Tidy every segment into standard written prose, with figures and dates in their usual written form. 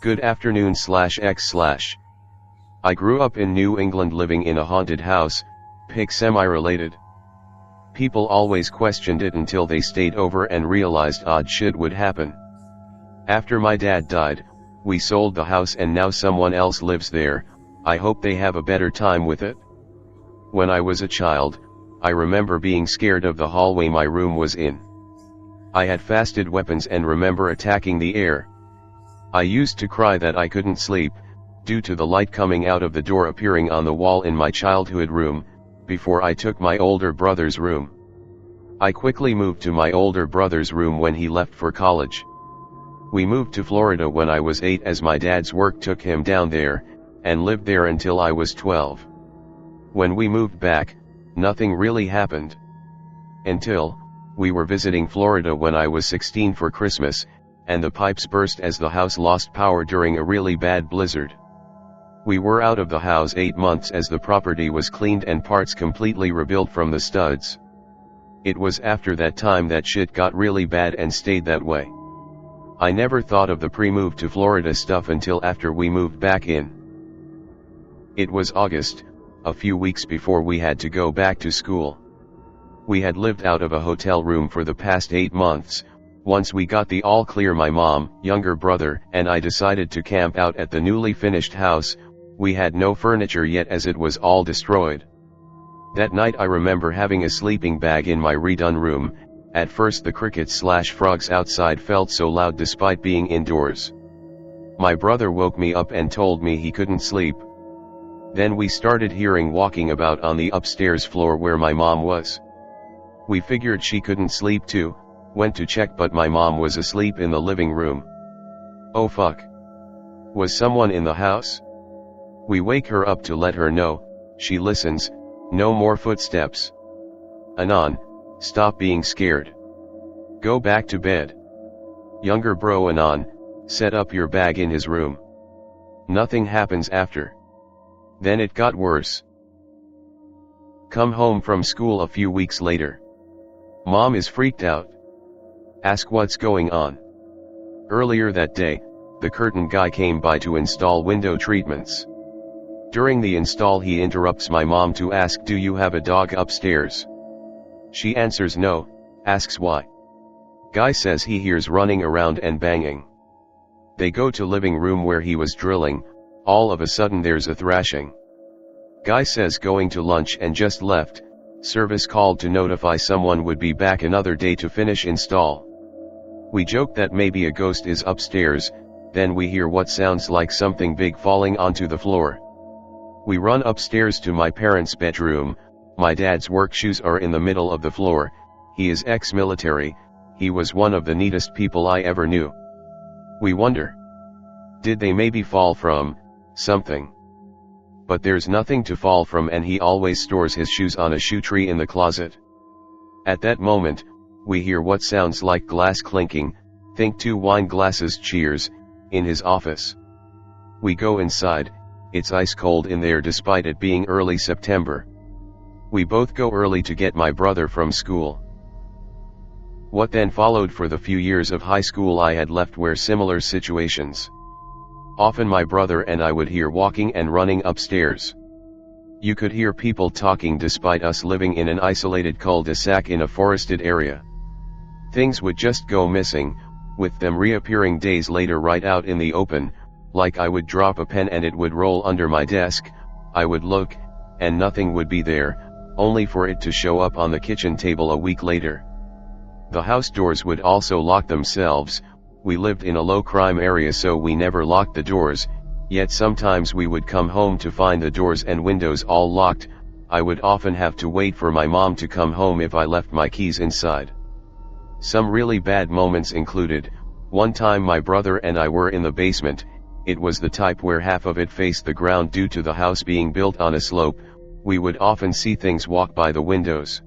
Good afternoon /x/. I grew up in New England living in a haunted house, pic semi-related. People always questioned it until they stayed over and realized odd shit would happen. After my dad died, we sold the house and now someone else lives there. I hope they have a better time with it. When I was a child, I remember being scared of the hallway my room was in. I had fasted weapons and remember attacking the air. I used to cry that I couldn't sleep, due to the light coming out of the door appearing on the wall in my childhood room, before I took my older brother's room. I quickly moved to my older brother's room when he left for college. We moved to Florida when I was 8 as my dad's work took him down there, and lived there until I was 12. When we moved back, nothing really happened. Until, we were visiting Florida when I was 16 for Christmas, and the pipes burst as the house lost power during a really bad blizzard. We were out of the house 8 months as the property was cleaned and parts completely rebuilt from the studs. It was after that time that shit got really bad and stayed that way. I never thought of the pre-move to Florida stuff until after we moved back in. It was August, a few weeks before we had to go back to school. We had lived out of a hotel room for the past 8 months. Once we got the all clear, my mom, younger brother, and I decided to camp out at the newly finished house. We had no furniture yet as it was all destroyed. That night I remember having a sleeping bag in my redone room. At first the crickets/frogs outside felt so loud despite being indoors. My brother woke me up and told me he couldn't sleep. Then we started hearing walking about on the upstairs floor where my mom was. We figured she couldn't sleep too, went to check but my mom was asleep in the living room. Oh fuck. Was someone in the house? We wake her up to let her know. She listens, no more footsteps. Anon, stop being scared. Go back to bed. Younger bro Anon, set up your bag in his room. Nothing happens after. Then it got worse. Come home from school a few weeks later. Mom is freaked out. Ask what's going on. Earlier that day, the curtain guy came by to install window treatments. During the install he interrupts my mom to ask, do you have a dog upstairs? She answers no, asks why. Guy says he hears running around and banging. They go to living room where he was drilling. All of a sudden there's a thrashing. Guy says going to lunch and just left. Service called to notify someone would be back another day to finish install. We joke that maybe a ghost is upstairs, then we hear what sounds like something big falling onto the floor. We run upstairs to my parents' bedroom. My dad's work shoes are in the middle of the floor. He is ex-military. He was one of the neatest people I ever knew. We wonder, did they maybe fall from something? But there's nothing to fall from and he always stores his shoes on a shoe tree in the closet. At that moment, we hear what sounds like glass clinking, think 2 wine glasses cheers, in his office. We go inside, it's ice cold in there despite it being early September. We both go early to get my brother from school. What then followed for the few years of high school I had left were similar situations. Often my brother and I would hear walking and running upstairs. You could hear people talking despite us living in an isolated cul-de-sac in a forested area. Things would just go missing, with them reappearing days later right out in the open, like I would drop a pen and it would roll under my desk. I would look, and nothing would be there, only for it to show up on the kitchen table a week later. The house doors would also lock themselves. We lived in a low-crime area so we never locked the doors, yet sometimes we would come home to find the doors and windows all locked. I would often have to wait for my mom to come home if I left my keys inside. Some really bad moments included, one time my brother and I were in the basement. It was the type where half of it faced the ground due to the house being built on a slope. We would often see things walk by the windows.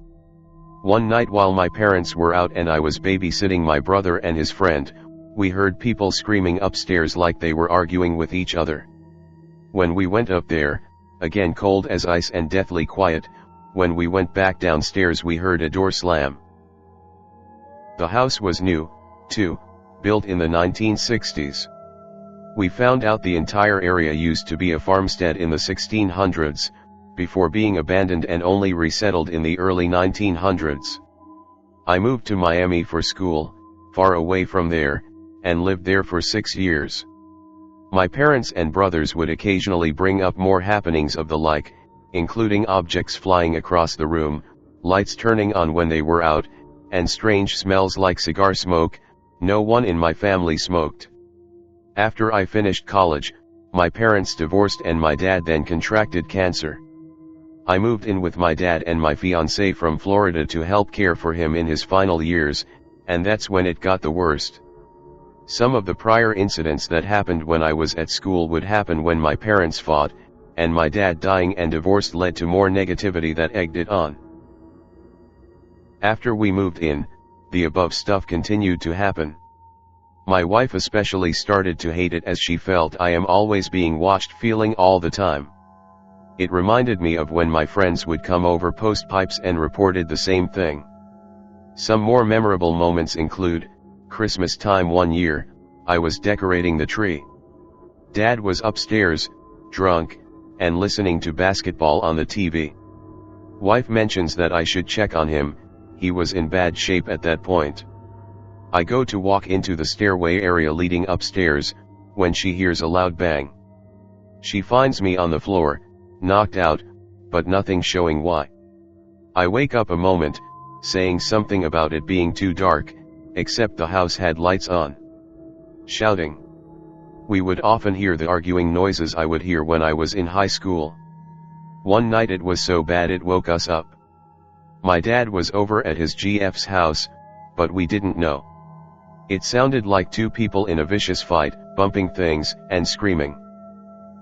One night while my parents were out and I was babysitting my brother and his friend, we heard people screaming upstairs like they were arguing with each other. When we went up there, again cold as ice and deathly quiet. When we went back downstairs we heard a door slam. The house was new, too, built in the 1960s. We found out the entire area used to be a farmstead in the 1600s, before being abandoned and only resettled in the early 1900s. I moved to Miami for school, far away from there, and lived there for 6 years. My parents and brothers would occasionally bring up more happenings of the like, including objects flying across the room, lights turning on when they were out, and strange smells like cigar smoke. No one in my family smoked. After I finished college, my parents divorced and my dad then contracted cancer. I moved in with my dad and my fiancée from Florida to help care for him in his final years, and that's when it got the worst. Some of the prior incidents that happened when I was at school would happen when my parents fought, and my dad dying and divorce led to more negativity that egged it on. After we moved in, the above stuff continued to happen. My wife especially started to hate it as she felt I am always being watched, feeling all the time. It reminded me of when my friends would come over post pipes and reported the same thing. Some more memorable moments include, Christmas time one year, I was decorating the tree. Dad was upstairs, drunk, and listening to basketball on the TV. Wife mentions that I should check on him, he was in bad shape at that point. I go to walk into the stairway area leading upstairs, when she hears a loud bang. She finds me on the floor, knocked out, but nothing showing why. I wake up a moment, saying something about it being too dark, except the house had lights on. Shouting. We would often hear the arguing noises I would hear when I was in high school. One night it was so bad it woke us up. My dad was over at his GF's house, but we didn't know. It sounded like two people in a vicious fight, bumping things, and screaming.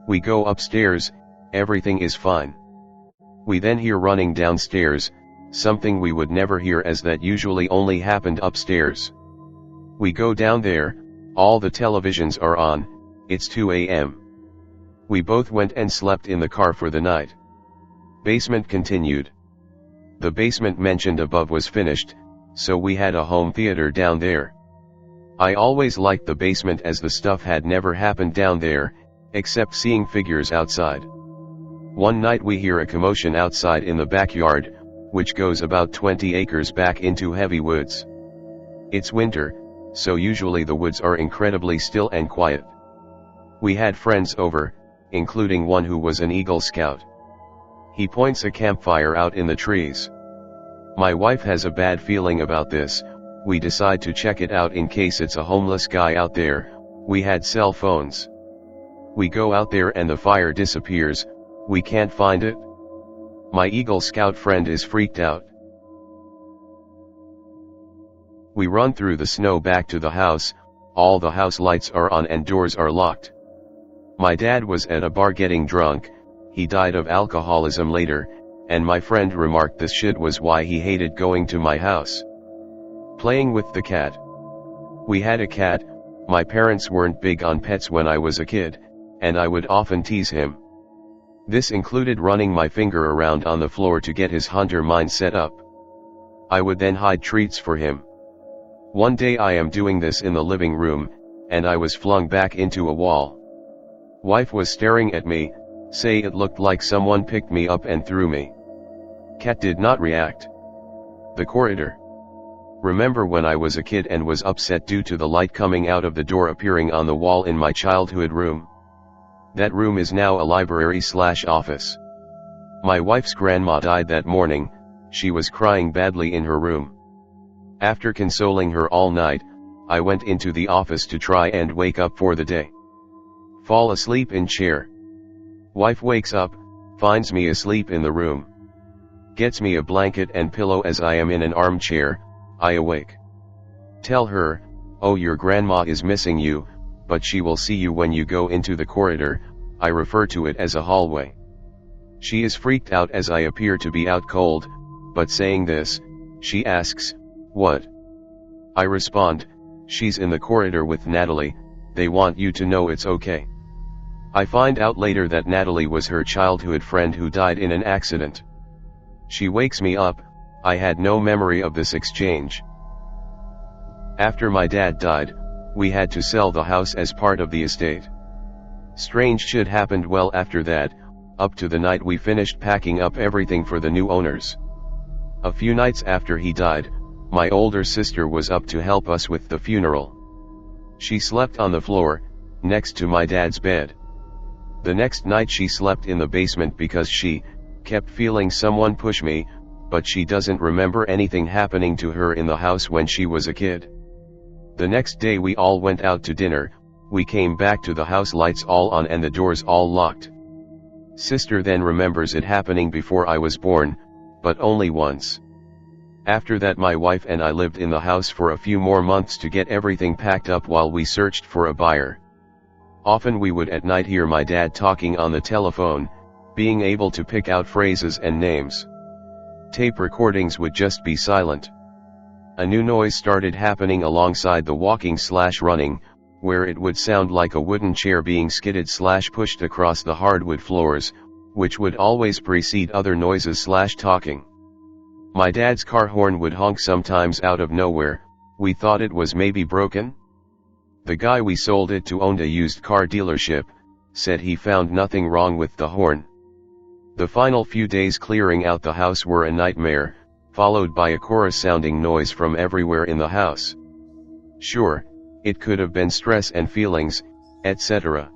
We go upstairs, everything is fine. We then hear running downstairs, something we would never hear as that usually only happened upstairs. We go down there, all the televisions are on, it's 2 a.m. We both went and slept in the car for the night. Basement continued. The basement mentioned above was finished, so we had a home theater down there. I always liked the basement as the stuff had never happened down there, except seeing figures outside. One night we hear a commotion outside in the backyard, which goes about 20 acres back into heavy woods. It's winter, so usually the woods are incredibly still and quiet. We had friends over, including one who was an Eagle Scout. He points a campfire out in the trees. My wife has a bad feeling about this. We decide to check it out in case it's a homeless guy out there. We had cell phones. We go out there and the fire disappears, we can't find it. My Eagle Scout friend is freaked out. We run through the snow back to the house, all the house lights are on and doors are locked. My dad was at a bar getting drunk, he died of alcoholism later, and my friend remarked this shit was why he hated going to my house. Playing with the cat. We had a cat, my parents weren't big on pets when I was a kid, and I would often tease him. This included running my finger around on the floor to get his hunter mind set up. I would then hide treats for him. One day I am doing this in the living room, and I was flung back into a wall. Wife was staring at me, say it looked like someone picked me up and threw me. Cat did not react. The corridor. Remember when I was a kid and was upset due to the light coming out of the door appearing on the wall in my childhood room? That room is now a library/office. My wife's grandma died that morning, she was crying badly in her room. After consoling her all night, I went into the office to try and wake up for the day. Fall asleep in chair. Wife wakes up, finds me asleep in the room. Gets me a blanket and pillow as I am in an armchair, I awake. Tell her, oh your grandma is missing you, but she will see you when you go into the corridor, I refer to it as a hallway. She is freaked out as I appear to be out cold, but saying this, she asks, what? I respond, she's in the corridor with Natalie, they want you to know it's okay. I find out later that Natalie was her childhood friend who died in an accident. She wakes me up, I had no memory of this exchange. After my dad died, we had to sell the house as part of the estate. Strange shit happened well after that, up to the night we finished packing up everything for the new owners. A few nights after he died, my older sister was up to help us with the funeral. She slept on the floor, next to my dad's bed. The next night she slept in the basement because she kept feeling someone push me, but she doesn't remember anything happening to her in the house when she was a kid. The next day we all went out to dinner, we came back to the house, lights all on and the doors all locked. Sister then remembers it happening before I was born, but only once. After that my wife and I lived in the house for a few more months to get everything packed up while we searched for a buyer. Often we would at night hear my dad talking on the telephone, being able to pick out phrases and names. Tape recordings would just be silent. A new noise started happening alongside the walking/running, where it would sound like a wooden chair being skidded/pushed across the hardwood floors, which would always precede other noises/talking. My dad's car horn would honk sometimes out of nowhere. We thought it was maybe broken. The guy we sold it to owned a used car dealership, said he found nothing wrong with the horn. The final few days clearing out the house were a nightmare, followed by a chorus-sounding noise from everywhere in the house. Sure, it could have been stress and feelings, etc.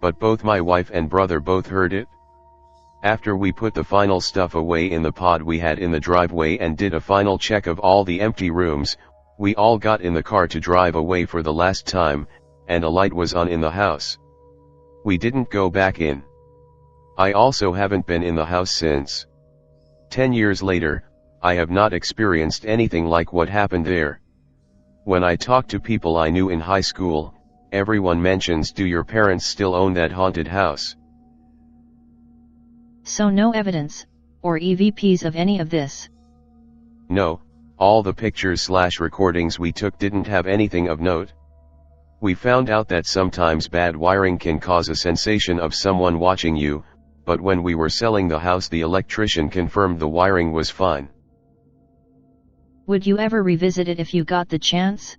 But both my wife and brother both heard it. After we put the final stuff away in the pod we had in the driveway and did a final check of all the empty rooms, we all got in the car to drive away for the last time, and a light was on in the house. We didn't go back in. I also haven't been in the house since. 10 years later, I have not experienced anything like what happened there. When I talk to people I knew in high school, everyone mentions, "Do your parents still own that haunted house?" So no evidence, or EVPs of any of this? No, all the pictures/recordings we took didn't have anything of note. We found out that sometimes bad wiring can cause a sensation of someone watching you, but when we were selling the house the electrician confirmed the wiring was fine. Would you ever revisit it if you got the chance?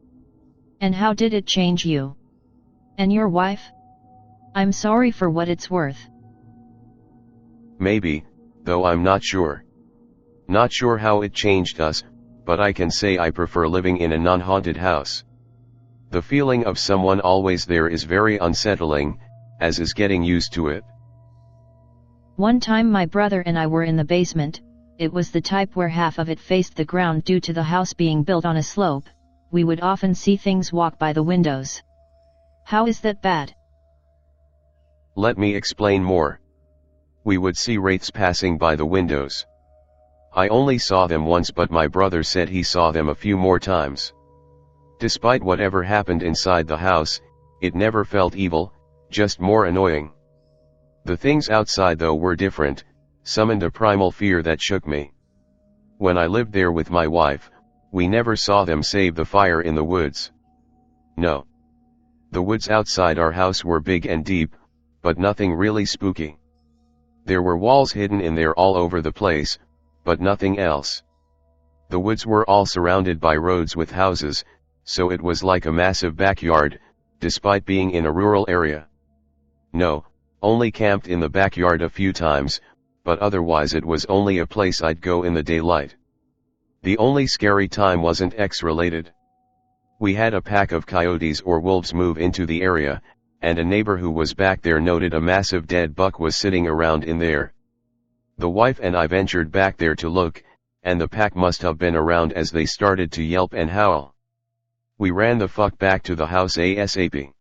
And how did it change you? And your wife? I'm sorry for what it's worth. Maybe, though I'm not sure. Not sure how it changed us, but I can say I prefer living in a non-haunted house. The feeling of someone always there is very unsettling, as is getting used to it. One time my brother and I were in the basement. It was the type where half of it faced the ground due to the house being built on a slope. We would often see things walk by the windows. How is that bad? Let me explain more. We would see wraiths passing by the windows. I only saw them once, but my brother said he saw them a few more times. Despite whatever happened inside the house, it never felt evil, just more annoying. The things outside though were different, summoned a primal fear that shook me. When I lived there with my wife, we never saw them save the fire in the woods. No. The woods outside our house were big and deep, but nothing really spooky. There were walls hidden in there all over the place, but nothing else. The woods were all surrounded by roads with houses, so it was like a massive backyard, despite being in a rural area. No, only camped in the backyard a few times, but otherwise it was only a place I'd go in the daylight. The only scary time wasn't X-related. We had a pack of coyotes or wolves move into the area, and a neighbor who was back there noted a massive dead buck was sitting around in there. The wife and I ventured back there to look, and the pack must have been around as they started to yelp and howl. We ran the fuck back to the house ASAP.